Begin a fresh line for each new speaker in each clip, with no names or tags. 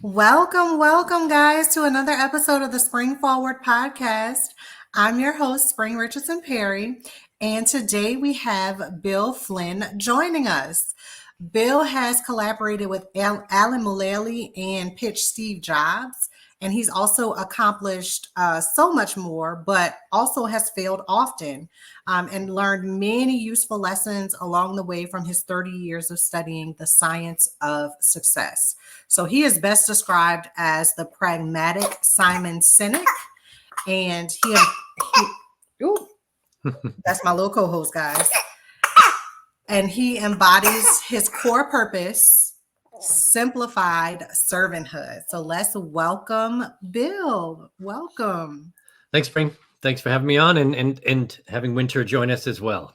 Welcome, guys, to another episode of the Spring Forward podcast. I'm your host, Spring Richardson-Perry, and today we have Bill Flynn joining us. Bill has collaborated with Alan Mulally and pitched Steve Jobs, and he's also accomplished so much more, but also has failed often and learned many useful lessons along the way from his 30 years of studying the science of success. So he is best described as the pragmatic Simon Sinek, and ooh, that's my little co-host, guys. And he embodies his core purpose, simplified servanthood. So let's welcome Bill. Welcome.
Thanks, Spring. Thanks for having me on and having Winter join us as well.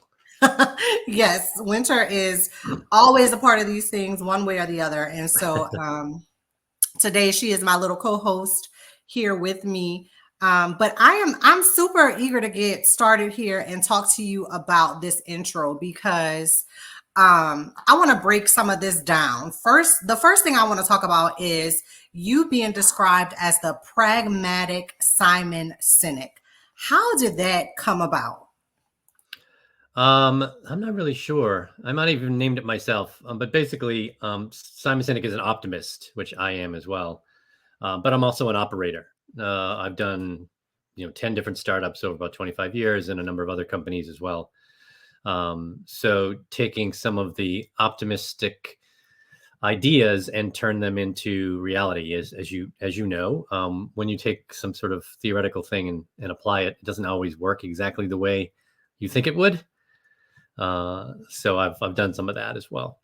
Yes, Winter is always a part of these things one way or the other. And so today she is my little co-host here with me. But I'm super eager to get started here and talk to you about this intro because I want to break some of this down. The first thing I want to talk about is you being described as the pragmatic Simon Sinek. How did that come about?
I'm not really sure. I might have even named it myself. But basically, Simon Sinek is an optimist, which I am as well. But I'm also an operator. I've done 10 different startups over about 25 years and a number of other companies as well. So taking some of the optimistic ideas and turn them into reality, as you know, when you take some sort of theoretical thing and apply it, it doesn't always work exactly the way you think it would. So I've done some of that as well.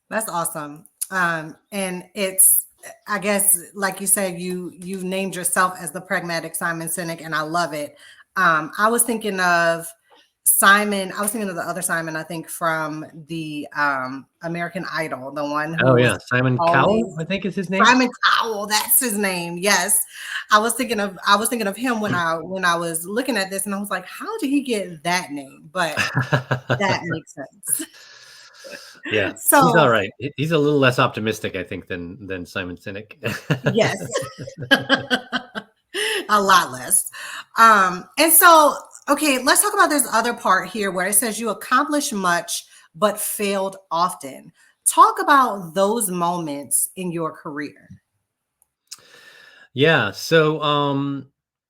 That's awesome. And it's, I guess, like you said, you've named yourself as the pragmatic Simon Sinek, and I love it. I was thinking of the other Simon, I think, from the American Idol, the one who
Simon Cowell, I think is his name.
Simon Cowell, that's his name. Yes. I was thinking of him when I was looking at this, and I was like, how did he get that name? But that makes sense.
Yeah, so he's all right. He's a little less optimistic, I think, than Simon Sinek.
Yes. A lot less. And so, okay, let's talk about this other part here where it says you accomplish much but failed often. Talk about those moments in your career.
Yeah, so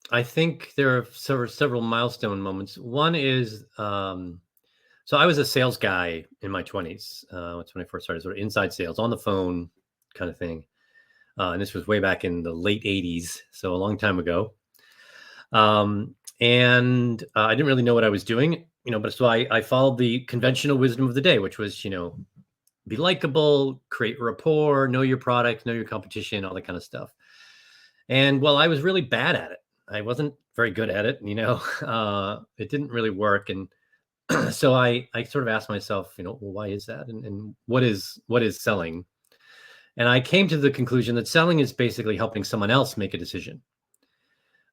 I think there are several milestone moments. One is so I was a sales guy in my 20s. That's when I first started, sort of inside sales on the phone kind of thing. And this was way back in the late 80s, so a long time ago. And I didn't really know what I was doing, but so I followed the conventional wisdom of the day, which was, be likable, create rapport, know your product, know your competition, all that kind of stuff. And well, I was really bad at it. I wasn't very good at it. It didn't really work. And so I sort of asked myself, well, why is that? And what is selling? And I came to the conclusion that selling is basically helping someone else make a decision.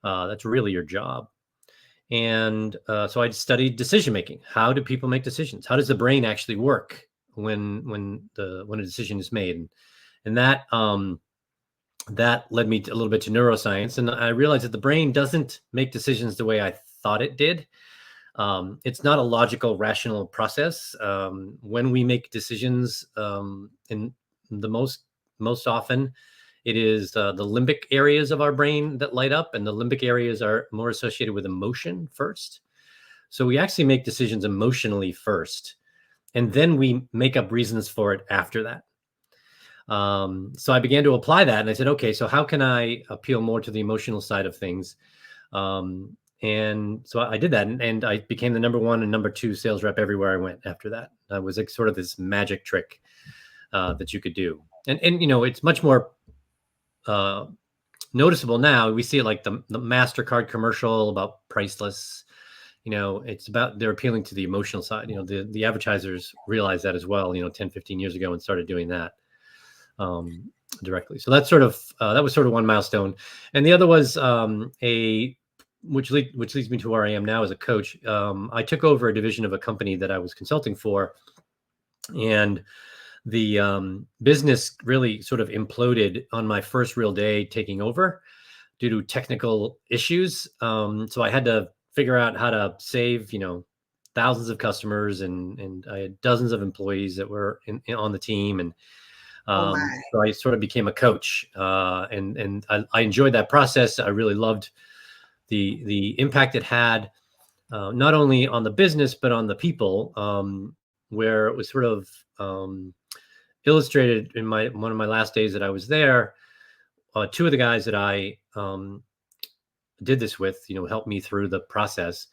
That's really your job. And so I studied decision making. How do people make decisions? How does the brain actually work when a decision is made? And that led me a little bit to neuroscience. And I realized that the brain doesn't make decisions the way I thought it did. It's not a logical, rational process. When we make decisions, in the most often, it is the limbic areas of our brain that light up, and the limbic areas are more associated with emotion first. So we actually make decisions emotionally first, and then we make up reasons for it after that. So I began to apply that, and I said, okay, so how can I appeal more to the emotional side of things? And so I did that, and I became the number 1 and number 2 sales rep everywhere I went after that. That was like sort of this magic trick that you could do. And it's much more noticeable now. We see it like the MasterCard commercial about priceless. It's about, they're appealing to the emotional side. The advertisers realized that as well, 10, 15 years ago, and started doing that directly. So that's sort of, that was sort of one milestone. And the other was which leads me to where I am now as a coach. I took over a division of a company that I was consulting for, and the business really sort of imploded on my first real day taking over due to technical issues. So I had to figure out how to save, thousands of customers, and I had dozens of employees that were on the team. And
Oh my.
so I sort of became a coach, and I enjoyed that process. I really loved the impact it had, not only on the business but on the people, where it was sort of illustrated in one of my last days that I was there. Two of the guys that I did this with, helped me through the process.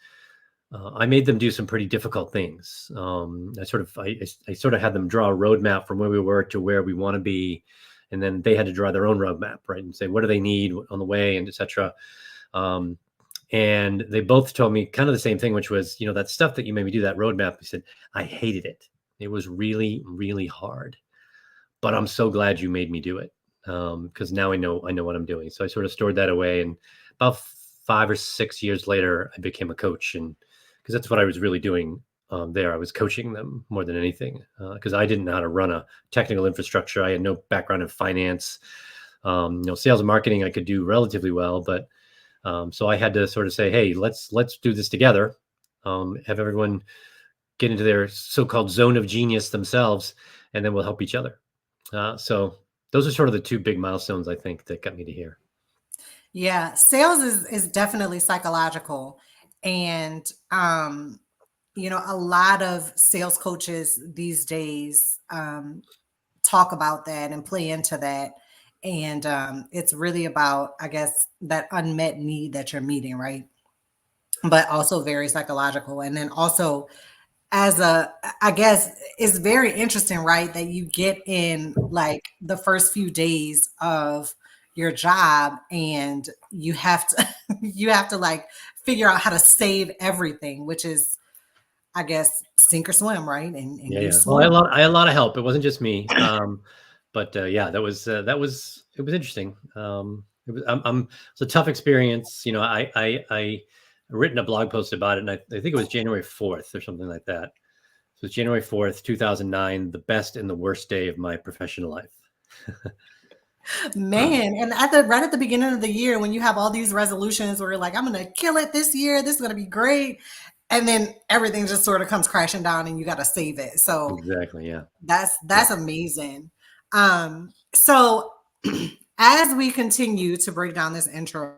I made them do some pretty difficult things. I sort of had them draw a roadmap from where we were to where we want to be, and then they had to draw their own roadmap, right, and say what do they need on the way, and etc. And they both told me kind of the same thing, which was, that stuff that you made me do, that roadmap. I said I hated it. It was really, really hard, but I'm so glad you made me do it, because now I know what I'm doing. So I sort of stored that away, and about 5 or 6 years later, I became a coach, and because that's what I was really doing there. I was coaching them more than anything, because I didn't know how to run a technical infrastructure. I had no background in finance. Sales and marketing I could do relatively well, but so I had to sort of say, hey, let's do this together. Have everyone get into their so-called zone of genius themselves, and then we'll help each other. So those are sort of the two big milestones, I think, that got me to here.
Yeah, sales is definitely psychological. And a lot of sales coaches these days talk about that and play into that. And it's really about, I guess, that unmet need that you're meeting, right? But also very psychological. And then also, I guess it's very interesting, right? That you get in like the first few days of your job and you have to, you have to like figure out how to save everything, which is, I guess, sink or swim, right? And
Yeah,
you
yeah. Well,
swim.
I had a lot of help. It wasn't just me. But yeah, it was interesting. It's a tough experience. I written a blog post about it, and I think it was January 4th or something like that. So it's January 4th, 2009, the best and the worst day of my professional life.
Man, and right at the beginning of the year, when you have all these resolutions where you're like, I'm gonna kill it this year, this is gonna be great, and then everything just sort of comes crashing down, and you got to save it. So
Exactly. Yeah.
that's amazing. So as we continue to break down this intro,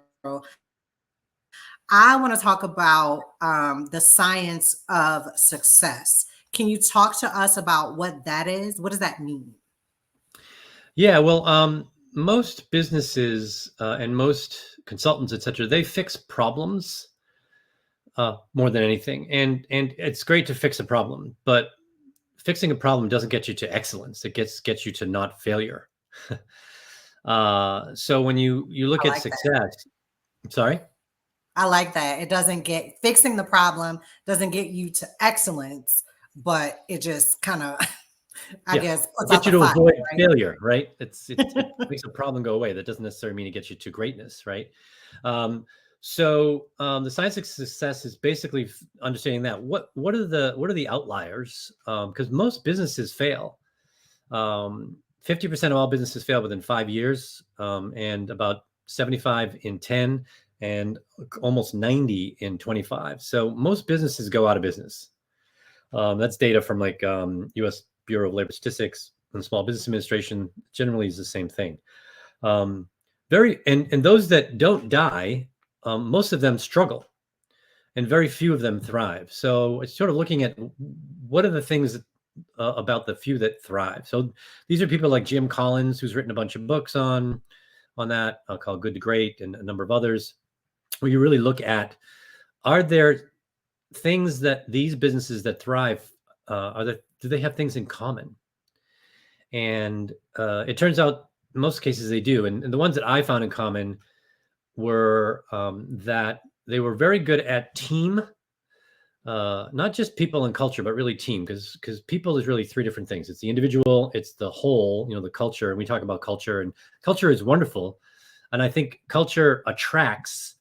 I want to talk about the science of success. Can you talk to us about what that is? What does that mean?
Yeah. Well, most businesses and most consultants, etc., they fix problems more than anything, and it's great to fix a problem, but fixing a problem doesn't get you to excellence. It gets you to not failure. So when you look
I
at
like that.
success, sorry.
I like that. It doesn't get fixing the problem doesn't get you to excellence, but it just kind of, I
Yeah,
guess,
it
puts out
gets you
the
to
fire,
avoid
right?
failure, right? It makes a problem go away. That doesn't necessarily mean it gets you to greatness, right? The science of success is basically understanding that what are the outliers? Because most businesses fail. 50% of all businesses fail within 5 years, and about 75 in 10, and almost 90 in 25. So most businesses go out of business. That's data from like U.S. Bureau of Labor Statistics and Small Business Administration. Generally, is the same thing. And those that don't die, most of them struggle, and very few of them thrive. So it's sort of looking at what are the things about the few that thrive. So these are people like Jim Collins, who's written a bunch of books on that, called Good to Great, and a number of others, where you really look at, are there things that these businesses that thrive, do they have things in common? And it turns out in most cases they do. And the ones that I found in common were that they were very good at team, not just people and culture, but really team, because people is really three different things. It's the individual, it's the whole, the culture. And we talk about culture, and culture is wonderful. And I think culture attracts,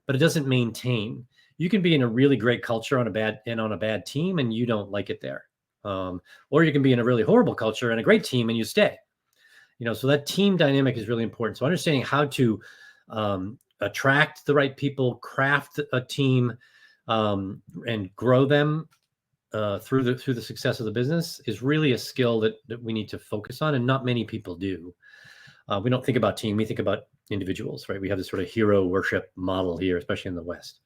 but it doesn't maintain. You can be in a really great culture on a bad team, and you don't like it there. Or you can be in a really horrible culture and a great team and you stay. So that team dynamic is really important. So understanding how to attract the right people, craft a team, and grow them through the success of the business is really a skill that we need to focus on, and not many people do. We don't think about team; we think about individuals, right? We have this sort of hero worship model here, especially in the West.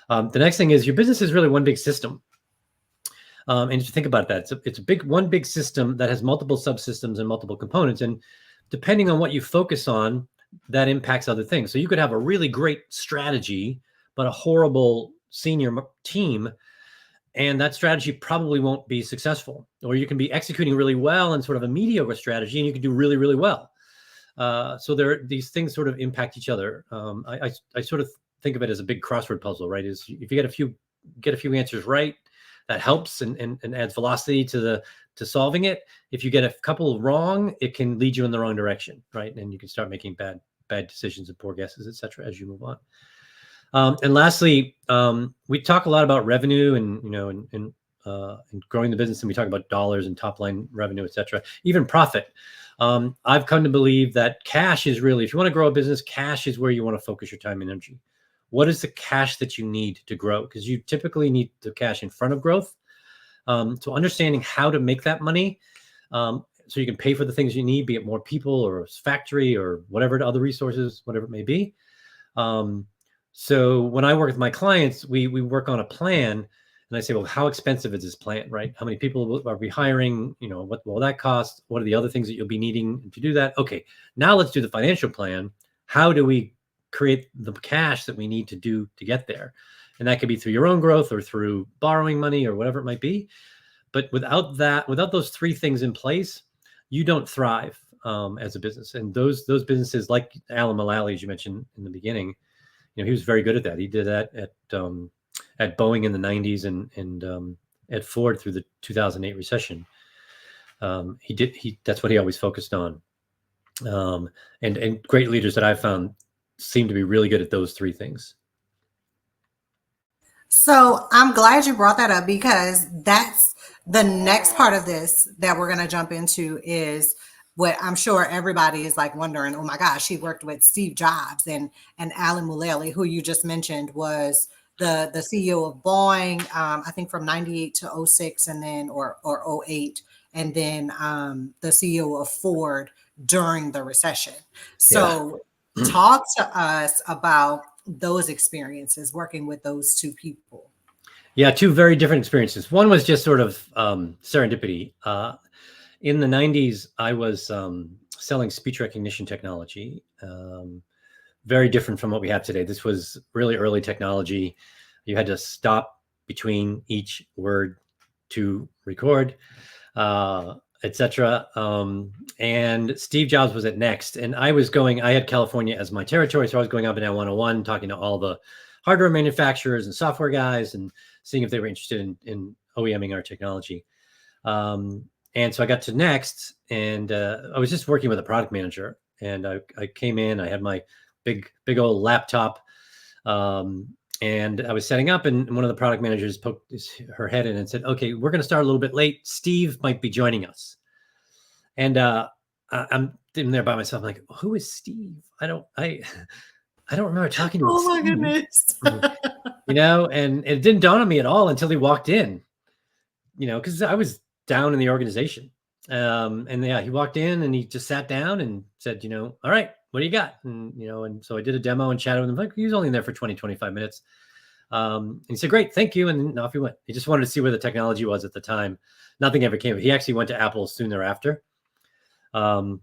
The next thing is your business is really one big system. And if you think about that, it's one big system that has multiple subsystems and multiple components. And depending on what you focus on, that impacts other things. So you could have a really great strategy, but a horrible senior team, and that strategy probably won't be successful. Or you can be executing really well and sort of a mediocre strategy, and you can do really, really well. So these things sort of impact each other. I sort of think of it as a big crossword puzzle, right? Is if you get a few answers right, that helps and adds velocity to solving it. If you get a couple wrong, it can lead you in the wrong direction, right? And you can start making bad decisions and poor guesses, et cetera, as you move on. And lastly, we talk a lot about revenue and growing the business, and we talk about dollars and top line revenue, et cetera, even profit. I've come to believe that cash is really, if you want to grow a business, cash is where you want to focus your time and energy. What is the cash that you need to grow? Because you typically need the cash in front of growth. So understanding how to make that money so you can pay for the things you need, be it more people or a factory or whatever, other resources, whatever it may be. So when I work with my clients, we work on a plan, and I say, well, how expensive is this plan, right? How many people are we hiring? What will that cost? What are the other things that you'll be needing to do that? Okay, now let's do the financial plan. How do we create the cash that we need to get there? And that could be through your own growth or through borrowing money or whatever it might be. But without those three things in place, you don't thrive as a business. And those businesses like Alan Mulally, as you mentioned in the beginning, he was very good at that. He did that at Boeing in the 90s and at Ford through the 2008 recession. That's what he always focused on. And great leaders that I've found seem to be really good at those three things.
So I'm glad you brought that up, because that's the next part of this that we're going to jump into, is what I'm sure everybody is like wondering, oh my gosh, she worked with Steve Jobs and Alan Mulally, who you just mentioned was the CEO of Boeing, I think from 98 to 06 and then, or 08, and then the CEO of Ford during the recession. So talk to us about those experiences working with those two people.
Yeah, two very different experiences. One was just sort of serendipity. In the 90s, I was selling speech recognition technology, very different from what we have today. This was really early technology. You had to stop between each word to record, etc. And Steve Jobs was at Next, and I had California as my territory, so I was going up and down 101, talking to all the hardware manufacturers and software guys and seeing if they were interested in OEMing our technology. And so I got to Next, and I was just working with a product manager, and I came in, I had my big old laptop, and I was setting up, and one of the product managers poked her head in and said, okay, we're going to start a little bit late. Steve might be joining us. And I'm sitting there by myself. I'm like, who is Steve? I don't remember talking to him.
Oh my goodness.
And it didn't dawn on me at all until he walked in, because I was down in the organization. And he walked in and he just sat down and said, all right, what do you got? And, and so I did a demo and chatted with him. Like, he was only in there for 20, 25 minutes. And he said, great, thank you. And then off he went. He just wanted to see where the technology was at the time. Nothing ever came. He actually went to Apple soon thereafter. But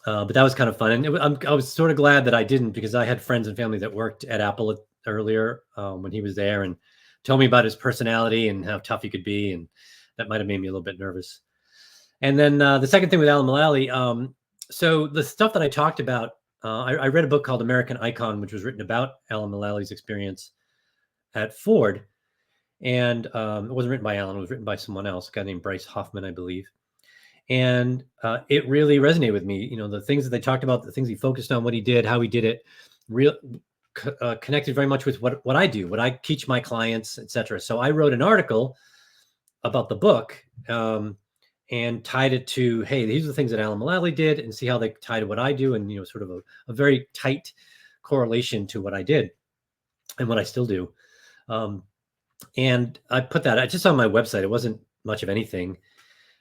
that was kind of fun. And I was sort of glad that I didn't, because I had friends and family that worked at Apple earlier when he was there, and told me about his personality and how tough he could be. And that might've made me a little bit nervous. And then the second thing with Alan Mulally, so the stuff that I talked about, I read a book called American Icon, which was written about Alan Mulally's experience at Ford. And it wasn't written by Alan, it was written by someone else, a guy named Bryce Hoffman, I believe. And it really resonated with me. The things that they talked about, the things he focused on, what he did, how he did it, connected very much with what I do, what I teach my clients, etc. So I wrote an article about the book, and tied it to, hey, these are the things that Alan Mulally did, and see how they tie to what I do, and sort of a very tight correlation to what I did and what I still do. And I put that just on my website. It wasn't much of anything.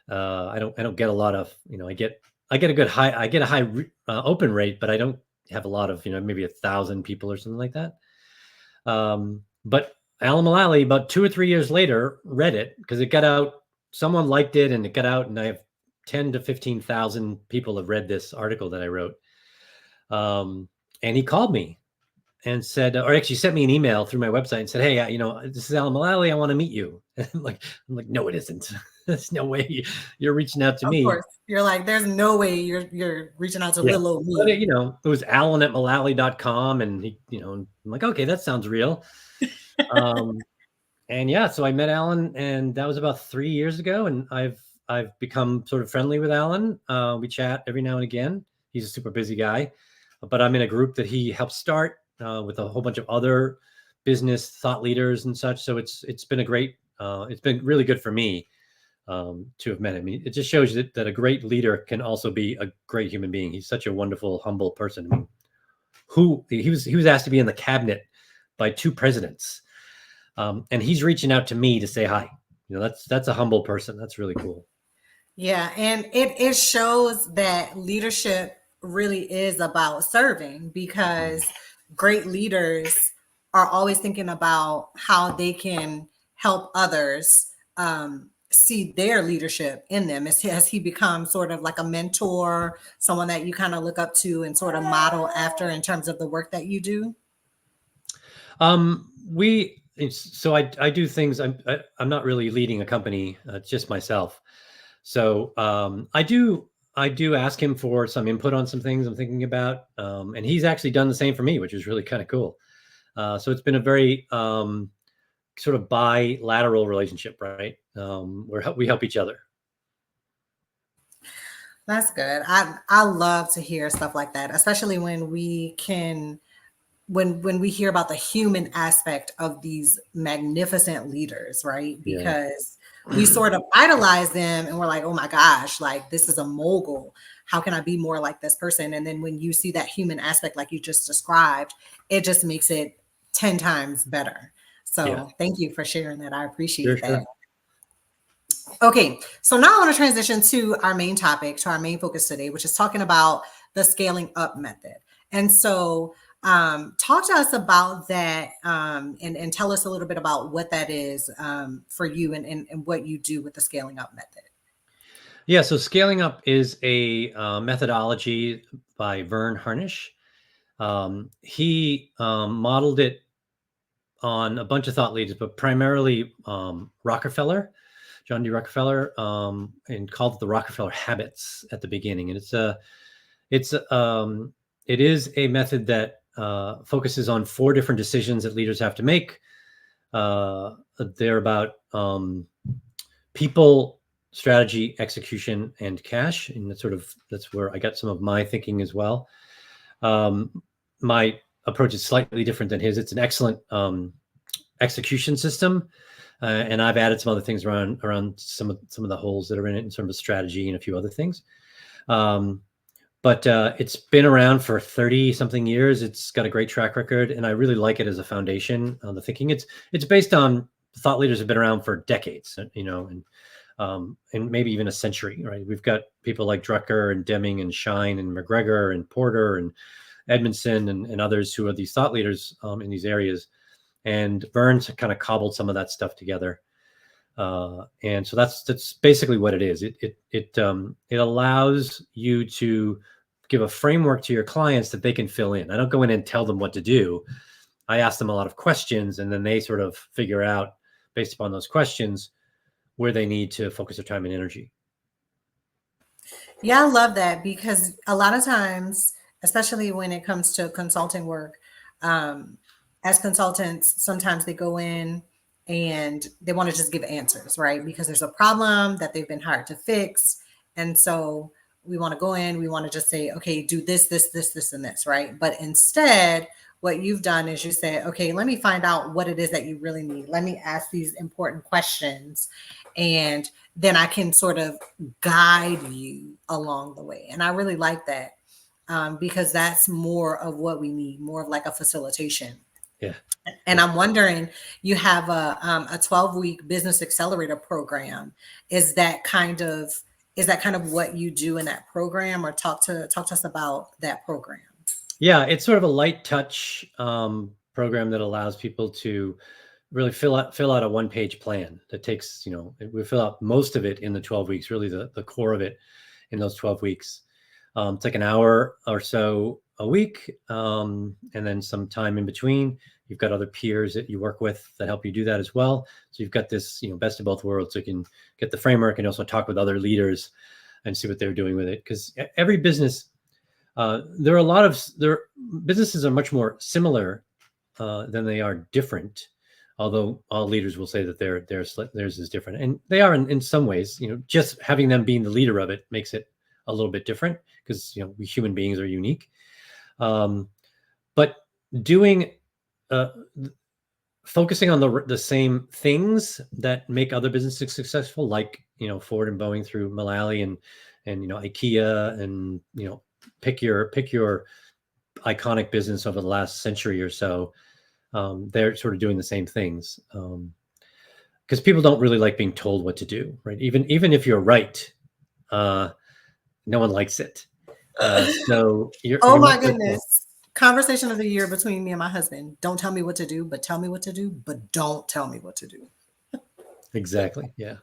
I don't get a lot of, I get a high open rate, but I don't have a lot of, maybe 1,000 people or something like that. But Alan Mulally, about 2 or 3 years later, read it because it got out. Someone liked it and it got out, and I have 10 to 15,000 people have read this article that I wrote. And he called me and said, or actually sent me an email through my website and said, hey, this is Alan Mulally. I want to meet you. And I'm like, no, it isn't. There's no way you're reaching out to me.
Of course. You're like, there's no way you're reaching out to little old me.
But it was alan@mulally.com. And he, I'm like, okay, that sounds real. And yeah, so I met Alan, and that was about 3 years ago. And I've become sort of friendly with Alan. We chat every now and again. He's a super busy guy, but I'm in a group that he helped start with a whole bunch of other business thought leaders and such. So it's been it's been really good for me to have met him. It just shows you that a great leader can also be a great human being. He's such a wonderful, humble person. I mean, he was asked to be in the cabinet by 2 presidents. And he's reaching out to me to say hi. That's a humble person. That's really cool.
Yeah. And it shows that leadership really is about serving, because great leaders are always thinking about how they can help others see their leadership in them. As he becomes sort of like a mentor, someone that you kind of look up to and sort of model after in terms of the work that you do?
So I do things. I'm not really leading a company. It's just myself. So I do ask him for some input on some things I'm thinking about, and he's actually done the same for me, which is really kind of cool. So it's been a very sort of bilateral relationship, right? Where we help each other.
That's good. I love to hear stuff like that, especially when we can. When we hear about the human aspect of these magnificent leaders, right? Because we sort of idolize them and we're like, oh my gosh, like this is a mogul. How can I be more like this person? And then when you see that human aspect, like you just described, it just makes it 10 times better. So thank you for sharing that. I appreciate that. Okay, so now I want to transition to our main topic, to our main focus today, which is talking about the scaling up method. And so talk to us about that, and tell us a little bit about what that is for you and what you do with the scaling up method.
Yeah, so scaling up is a methodology by Vern Harnish. He modeled it on a bunch of thought leaders, but primarily Rockefeller, John D. Rockefeller, and called it the Rockefeller habits at the beginning. And it is a method that focuses on 4 different decisions that leaders have to make. They're about people, strategy, execution, and cash. And that's where I got some of my thinking as well. My approach is slightly different than his. It's an excellent execution system. And I've added some other things around some of the holes that are in it in terms of strategy and a few other things. But it's been around for 30 something years. It's got a great track record, and I really like it as a foundation on the thinking. It's based on thought leaders have been around for decades, and maybe even a century, right? We've got people like Drucker and Deming and Shine and McGregor and Porter and Edmondson and others who are these thought leaders in these areas. And Burns kind of cobbled some of that stuff together. And so that's basically what it is. It allows you to give a framework to your clients that they can fill in. I don't go in and tell them what to do. I ask them a lot of questions, and then they sort of figure out, based upon those questions, where they need to focus their time and energy.
Yeah, I love that, because a lot of times, especially when it comes to consulting work, as consultants, sometimes they go in and they want to just give answers, right? Because there's a problem that they've been hired to fix. And so we want to go in, we want to just say, okay, do this, this, this, this, and this, right? But instead, what you've done is you said, okay, let me find out what it is that you really need. Let me ask these important questions, and then I can sort of guide you along the way. And I really like that, because that's more of what we need, more of like a facilitation.
Yeah.
And I'm wondering, you have a 12-week business accelerator program. Is that kind of what you do in that program, or talk to us about that program?
Yeah, it's sort of a light touch program that allows people to really fill out a one-page plan that takes, we fill out most of it in the 12 weeks, really the core of it in those 12 weeks. It's like an hour or so a week, and then some time in between. You've got other peers that you work with that help you do that as well. So you've got this, best of both worlds. So you can get the framework and also talk with other leaders and see what they're doing with it. Because every business, businesses are much more similar than they are different. Although all leaders will say that theirs is different, and they are in some ways. Just having them being the leader of it makes it a little bit different, because we human beings are unique. But doing focusing on the same things that make other businesses successful, like Ford and Boeing through Mulally and IKEA, and pick your iconic business over the last century or so. They're sort of doing the same things, because people don't really like being told what to do, right? Even if you're right, no one likes it. So
oh my goodness. Conversation of the year between me and my husband. Don't tell me what to do, but tell me what to do, but don't tell me what to do.
Exactly. Yeah.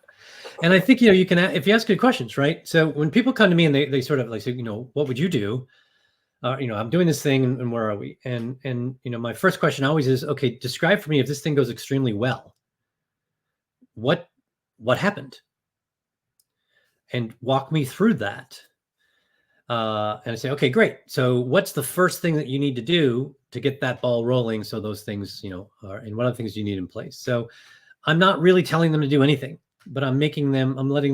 And I think, you can, if you ask good questions, right? So when people come to me and they sort of like say, what would you do? I'm doing this thing, and where are we? And my first question always is, okay, describe for me, if this thing goes extremely well, what happened? And walk me through that. And I say, okay, great. So what's the first thing that you need to do to get that ball rolling? So those things, and what other things do you need in place? So I'm not really telling them to do anything, but I'm letting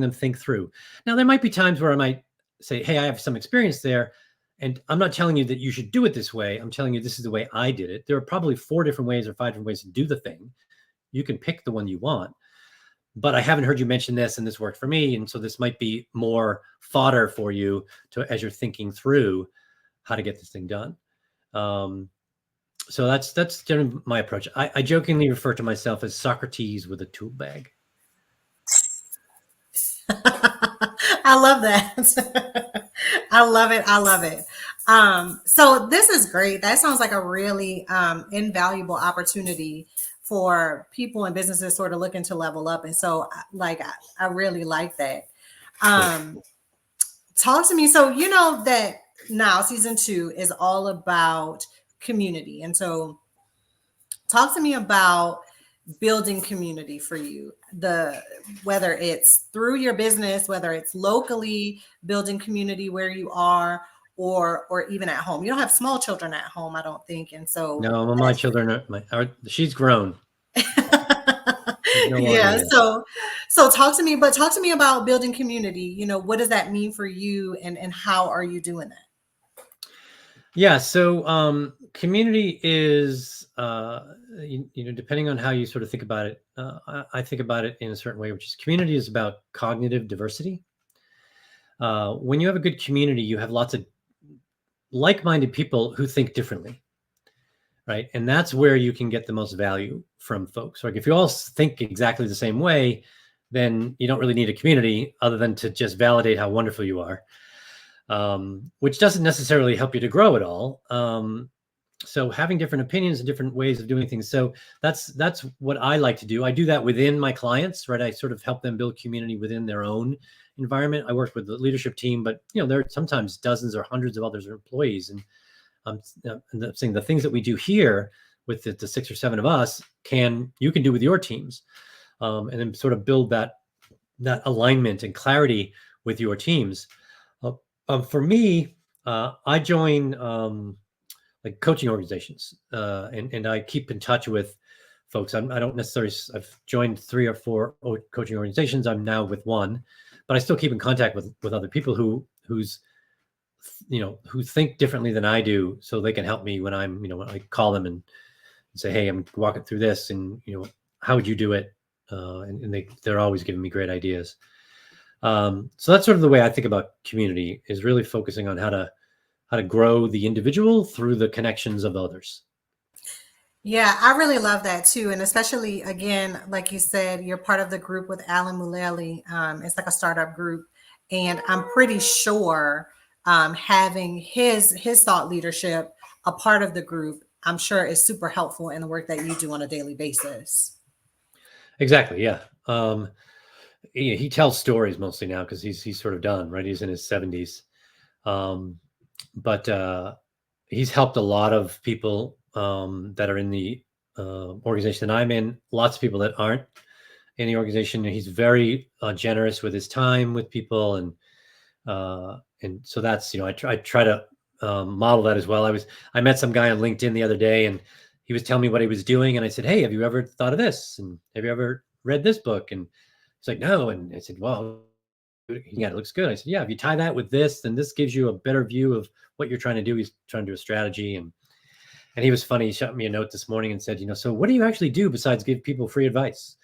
them think through. Now, there might be times where I might say, hey, I have some experience there, and I'm not telling you that you should do it this way. I'm telling you, this is the way I did it. There are probably 4 different ways or 5 different ways to do the thing. You can pick the one you want. But I haven't heard you mention this, and this worked for me. And so this might be more fodder for you as you're thinking through how to get this thing done. So that's generally my approach. I jokingly refer to myself as Socrates with a tool bag.
I love that. I love it. I love it. So this is great. That sounds like a really invaluable opportunity for people and businesses sort of looking to level up. And so I really like that. Talk to me. So that now season 2 is all about community. And so talk to me about building community for you, whether it's through your business, whether it's locally building community where you are, or even at home. You don't have small children at home, I don't think. And so
no, my children she's grown.
Yeah. So talk to me about building community. What does that mean for you, and how are you doing that?
Yeah. So community is, depending on how you sort of think about it, I think about it in a certain way, which is community is about cognitive diversity. When you have a good community, you have lots of like-minded people who think differently. Right. And that's where you can get the most value from folks. Like if you all think exactly the same way, then you don't really need a community other than to just validate how wonderful you are, which doesn't necessarily help you to grow at all. So having different opinions and different ways of doing things. So that's what I like to do. I do that within my clients, right? I sort of help them build community within their own environment. I work with the leadership team, but there are sometimes dozens or hundreds of others employees. And I'm saying the things that we do here with the 6 or 7 of us you can do with your teams, and then sort of build that alignment and clarity with your teams. For me, I join like coaching organizations, and I keep in touch with folks. I don't necessarily. I've joined 3 or 4 coaching organizations. I'm now with one, but I still keep in contact with other people whose who think differently than I do, so they can help me when when I call them and say, hey, I'm walking through this, and how would you do it? And they're always giving me great ideas. So that's sort of the way I think about community, is really focusing on how to grow the individual through the connections of others.
Yeah, I really love that too. And especially, again, like you said, you're part of the group with Alan Mulally. It's like a startup group. And I'm pretty sure having his thought leadership a part of the group, I'm sure is super helpful in the work that you do on a daily basis.
Exactly. Yeah. He tells stories mostly now because he's sort of done, right? He's in his 70s. But he's helped a lot of people that are in the organization that I'm in, lots of people that aren't in the organization. And he's very generous with his time with people. And so that's, I try to model that as well. I met some guy on LinkedIn the other day, and he was telling me what he was doing. And I said, hey, have you ever thought of this? And have you ever read this book? And he's like, no. And I said, well, yeah, it looks good. I said, yeah, if you tie that with this, then this gives you a better view of what you're trying to do. He's trying to do a strategy. And he was funny. He shot me a note this morning and said, so what do you actually do besides give people free advice?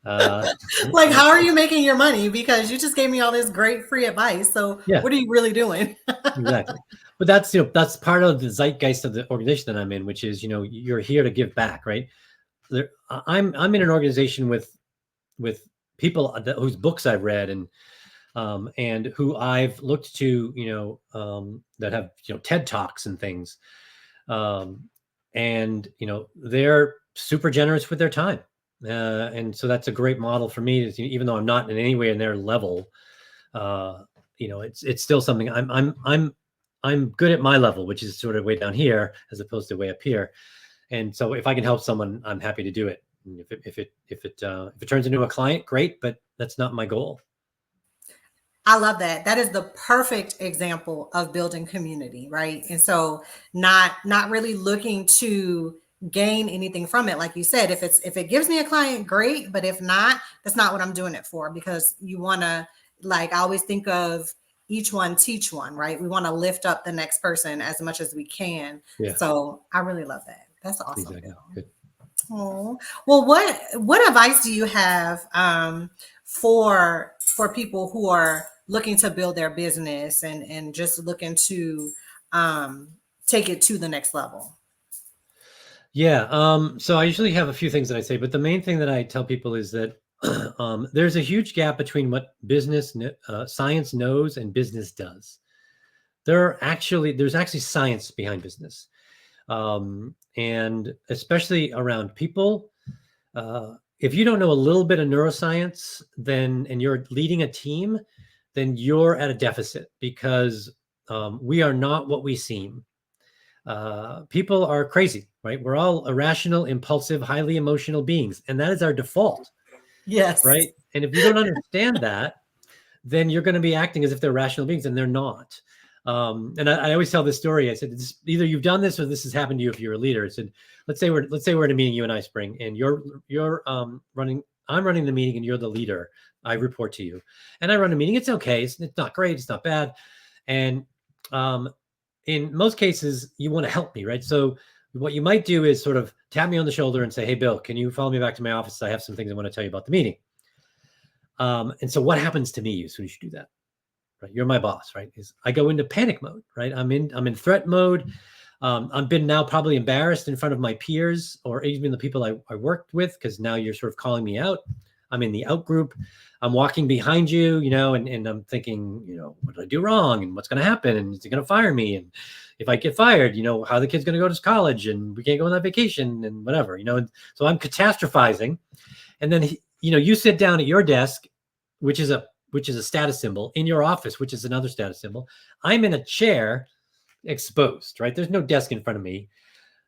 Like, how are you making your money? Because you just gave me all this great free advice. So
yeah,
what are you really doing?
exactly. But that's part of the zeitgeist of the organization that I'm in, which is, you're here to give back, right? I'm in an organization with people whose books I've read and who I've looked to, that have, TED Talks and things. And, they're super generous with their time. And so that's a great model for me, even though I'm not in any way in their level. It's still something I'm good at my level, which is sort of way down here as opposed to way up here. And so if I can help someone, I'm happy to do it. And if it turns into a client, great, but that's not my goal.
I love that. That is the perfect example of building community, right? And so not really looking to gain anything from it. Like you said, if it gives me a client, great. But if not, that's not what I'm doing it for, because you want to, like, I always think of each one teach one, right? We want to lift up the next person as much as we can.
Yeah.
So I really love that. That's awesome.
Exactly. Good.
Oh, well, what advice do you have for people who are looking to build their business and just looking to take it to the next level?
Yeah. So I usually have a few things that I say, but the main thing that I tell people is that there's a huge gap between what science knows and business does. There's actually science behind business. And especially around people, if you don't know a little bit of neuroscience, and you're leading a team, then you're at a deficit, because we are not what we seem. People are crazy, right? We're all irrational, impulsive, highly emotional beings, and that is our default.
Yes.
Right. And if you don't understand that, then you're going to be acting as if they're rational beings, and they're not. And I always tell this story. I said, either you've done this or this has happened to you if you're a leader. I said, let's say we're in a meeting, you and I, Spring, and I'm running the meeting and you're the leader. I report to you and I run a meeting. It's okay. It's not great. It's not bad. And in most cases, you want to help me, right? So what you might do is sort of tap me on the shoulder and say, hey, Bill, can you follow me back to my office? I have some things I want to tell you about the meeting. And so what happens to me as soon as you do that? Right, you're my boss, right? Is I go into panic mode, right? I'm in threat mode. I've been now probably embarrassed in front of my peers or even the people I worked with, because now you're sort of calling me out. I'm in the out group. I'm walking behind you, and I'm thinking, what did I do wrong? And what's going to happen? And is he going to fire me? And if I get fired, how the kid's going to go to college, and we can't go on that vacation and whatever, and so I'm catastrophizing. And then, you sit down at your desk, which is a status symbol, in your office, which is another status symbol. I'm in a chair exposed, right? There's no desk in front of me.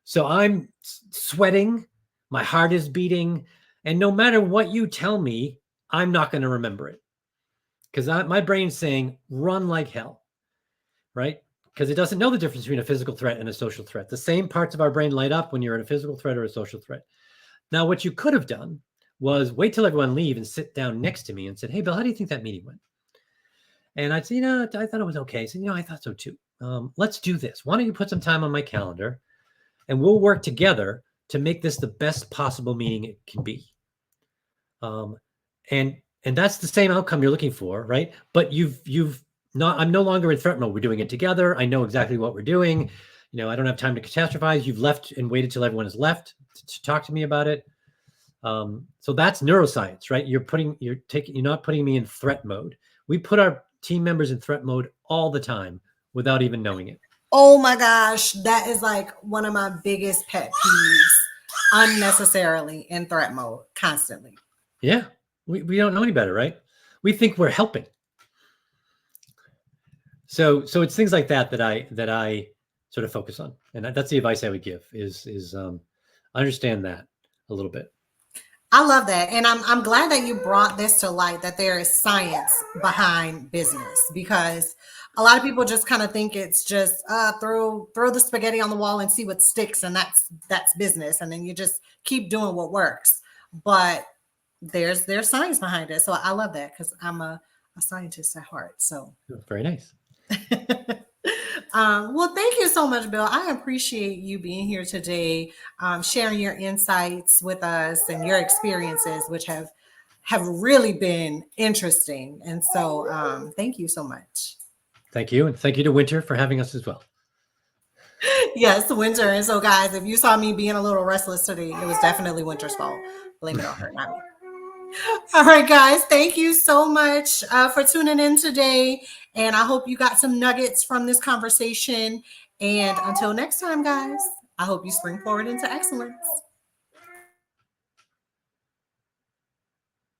So I'm sweating, my heart is beating, and no matter what you tell me, I'm not going to remember it, because my brain's saying, run like hell, right? Because it doesn't know the difference between a physical threat and a social threat. The same parts of our brain light up when you're in a physical threat or a social threat. Now, what you could have done was wait till everyone leave and sit down next to me and said, hey, Bill, how do you think that meeting went? And I'd say, I thought it was okay. I said, I thought so too. Let's do this. Why don't you put some time on my calendar and we'll work together to make this the best possible meeting it can be. And that's the same outcome you're looking for, right? But I'm no longer in threat mode. We're doing it together. I know exactly what we're doing. I don't have time to catastrophize. You've left and waited till everyone has left to talk to me about it. So that's neuroscience, right? You're not putting me in threat mode. We put our team members in threat mode all the time without even knowing it.
Oh my gosh, that is like one of my biggest pet peeves. Unnecessarily in threat mode, constantly.
Yeah, we don't know any better, right? We think we're helping. So it's things like that I sort of focus on, and that's the advice I would give is understand that a little bit.
I love that. And I'm glad that you brought this to light, that there is science behind business, because a lot of people just kind of think it's just throw the spaghetti on the wall and see what sticks, and that's business. And then you just keep doing what works. But there's science behind it. So I love that, because I'm a scientist at heart. So
very nice.
Well, thank you so much, Bill. I appreciate you being here today, sharing your insights with us and your experiences, which have really been interesting. And so thank you so much.
Thank you. And thank you to Winter for having us as well.
Yes, Winter. And so, guys, if you saw me being a little restless today, it was definitely Winter's fault. Blame it on her, not me. All right, guys, thank you so much for tuning in today. And I hope you got some nuggets from this conversation. And until next time, guys, I hope you spring forward into excellence.